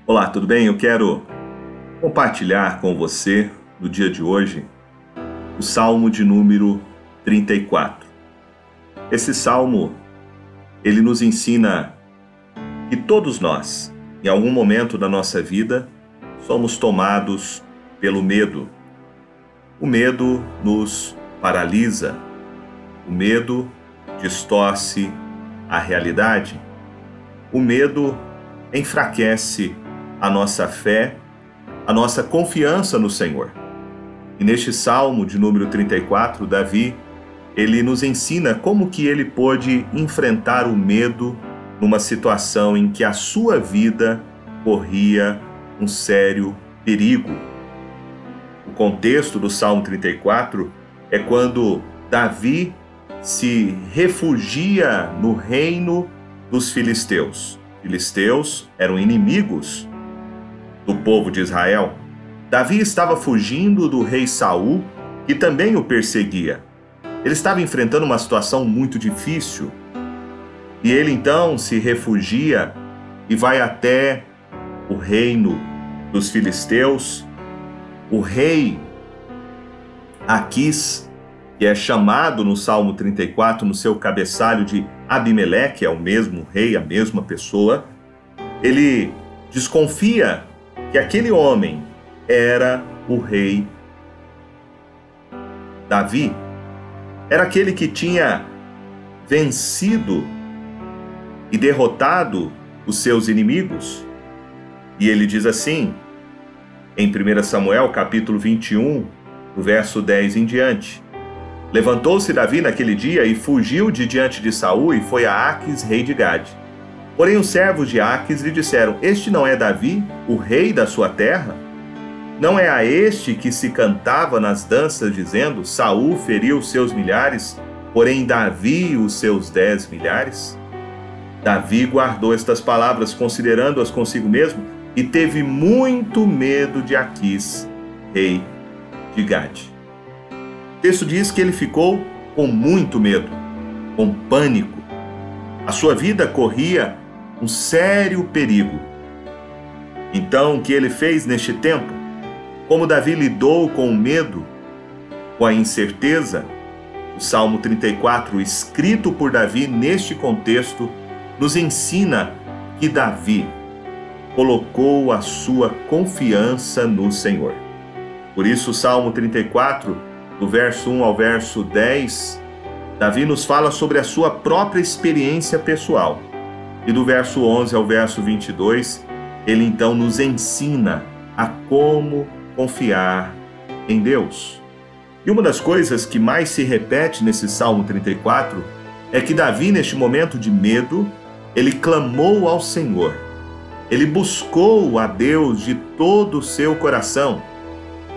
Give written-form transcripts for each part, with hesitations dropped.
Olá, tudo bem? Eu quero compartilhar com você, no dia de hoje, o Salmo de número 34. Esse salmo, ele nos ensina que todos nós, em algum momento da nossa vida, somos tomados pelo medo. O medo nos paralisa, o medo distorce a realidade, o medo enfraquece a nossa fé, a nossa confiança no Senhor. E neste Salmo de número 34, Davi, ele nos ensina como que ele pôde enfrentar o medo numa situação em que a sua vida corria um sério perigo. O contexto do Salmo 34 é quando Davi se refugia no reino dos filisteus. Filisteus eram inimigos do povo de Israel. Davi estava fugindo do rei Saul, que também o perseguia. Ele estava enfrentando uma situação muito difícil. E ele então se refugia e vai até o reino dos filisteus. O rei Aquis, que é chamado no Salmo 34, no seu cabeçalho de Abimeleque, é o mesmo rei, a mesma pessoa, ele desconfia que aquele homem era o rei Davi. Era aquele que tinha vencido e derrotado os seus inimigos. E ele diz assim, em 1 Samuel, capítulo 21, do verso 10 em diante: Levantou-se Davi naquele dia e fugiu de diante de Saul e foi a Aquis, rei de Gade. Porém os servos de Aquis lhe disseram: Este não é Davi, o rei da sua terra? Não é a este que se cantava nas danças, dizendo: Saul feriu os seus milhares, porém Davi os seus 10 milhares? Davi guardou estas palavras, considerando-as consigo mesmo, e teve muito medo de Aquis, rei de Gade. O texto diz que ele ficou com muito medo, com pânico. A sua vida corria um sério perigo. Então, o que ele fez neste tempo? Como Davi lidou com o medo, com a incerteza? O Salmo 34, escrito por Davi neste contexto, nos ensina que Davi colocou a sua confiança no Senhor. Por isso, o Salmo 34, do verso 1 ao verso 10, Davi nos fala sobre a sua própria experiência pessoal. E do verso 11 ao verso 22, ele então nos ensina a como confiar em Deus. E uma das coisas que mais se repete nesse Salmo 34 é que Davi, neste momento de medo, ele clamou ao Senhor. Ele buscou a Deus de todo o seu coração.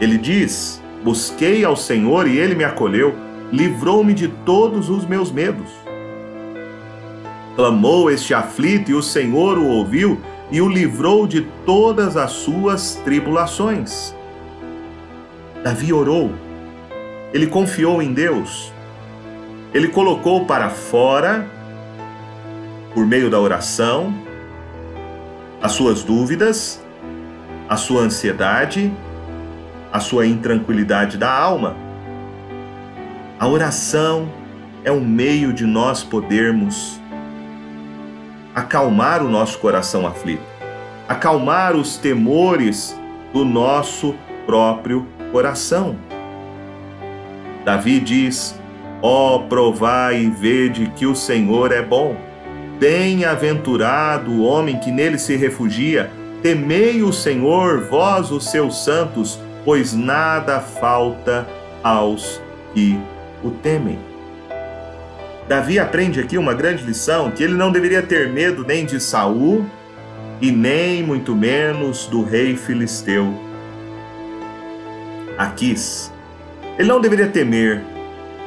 Ele diz: Busquei ao Senhor e Ele me acolheu, livrou-me de todos os meus medos. Clamou este aflito e o Senhor o ouviu e o livrou de todas as suas tribulações. Davi orou, ele confiou em Deus, ele colocou para fora, por meio da oração, as suas dúvidas, a sua ansiedade, a sua intranquilidade da alma. A oração é um meio de nós podermos acalmar o nosso coração aflito, acalmar os temores do nosso próprio coração. Davi diz: provai e vede que o Senhor é bom. Bem-aventurado o homem que nele se refugia. Temei o Senhor, vós os seus santos, pois nada falta aos que o temem. Davi aprende aqui uma grande lição, que ele não deveria ter medo nem de Saul e nem muito menos do rei filisteu Aquis. Ele não deveria temer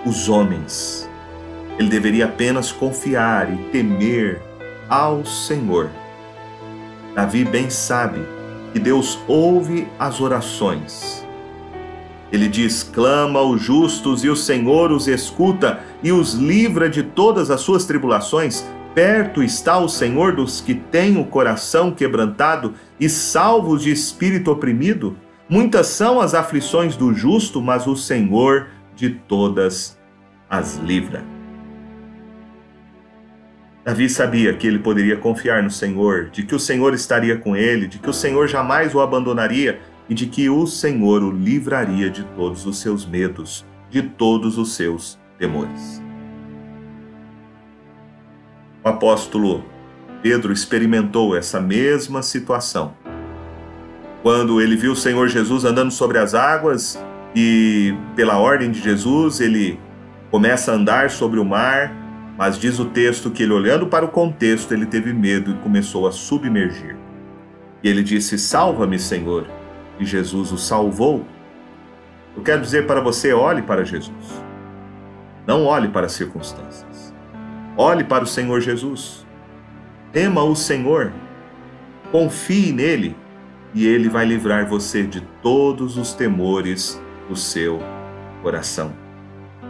os homens. Ele deveria apenas confiar e temer ao Senhor. Davi bem sabe que Deus ouve as orações. Ele diz: clama aos justos e o Senhor os escuta e os livra de todas as suas tribulações. Perto está o Senhor dos que têm o coração quebrantado e salvos de espírito oprimido. Muitas são as aflições do justo, mas o Senhor de todas as livra. Davi sabia que ele poderia confiar no Senhor, de que o Senhor estaria com ele, de que o Senhor jamais o abandonaria e de que o Senhor o livraria de todos os seus medos, de todos os seus temores. O apóstolo Pedro experimentou essa mesma situação. Quando ele viu o Senhor Jesus andando sobre as águas e, pela ordem de Jesus, ele começa a andar sobre o mar, mas diz o texto que ele, olhando para o contexto, ele teve medo e começou a submergir. E ele disse: "Salva-me, Senhor." E Jesus o salvou. Eu quero dizer para você, olhe para Jesus. Não olhe para as circunstâncias. Olhe para o Senhor Jesus. Tema o Senhor. Confie nele e ele vai livrar você de todos os temores do seu coração.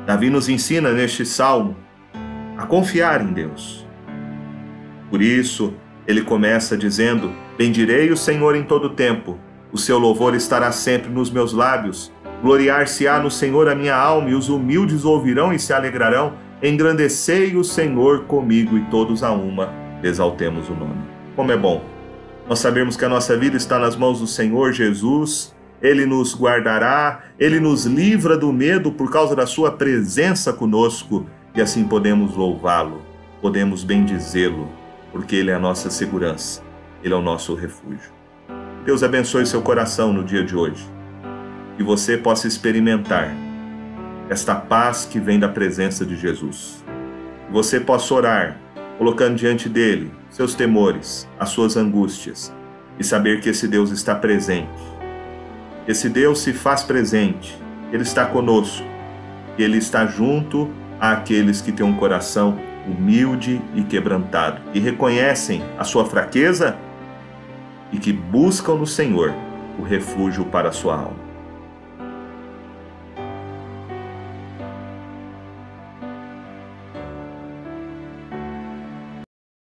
Davi nos ensina neste salmo a confiar em Deus. Por isso, ele começa dizendo: "Bendirei o Senhor em todo tempo, o seu louvor estará sempre nos meus lábios. Gloriar-se-á no Senhor a minha alma, e os humildes ouvirão e se alegrarão. Engrandecei o Senhor comigo, e todos a uma exaltemos o nome." Como é bom nós sabemos que a nossa vida está nas mãos do Senhor Jesus. Ele nos guardará, Ele nos livra do medo por causa da sua presença conosco, e assim podemos louvá-lo, podemos bendizê-lo, porque Ele é a nossa segurança, Ele é o nosso refúgio. Deus abençoe seu coração no dia de hoje, que você possa experimentar esta paz que vem da presença de Jesus. Que você possa orar, colocando diante dele seus temores, as suas angústias, e saber que esse Deus está presente. Esse Deus se faz presente, Ele está conosco, e Ele está junto àqueles que têm um coração humilde e quebrantado, que reconhecem a sua fraqueza e que buscam no Senhor o refúgio para a sua alma.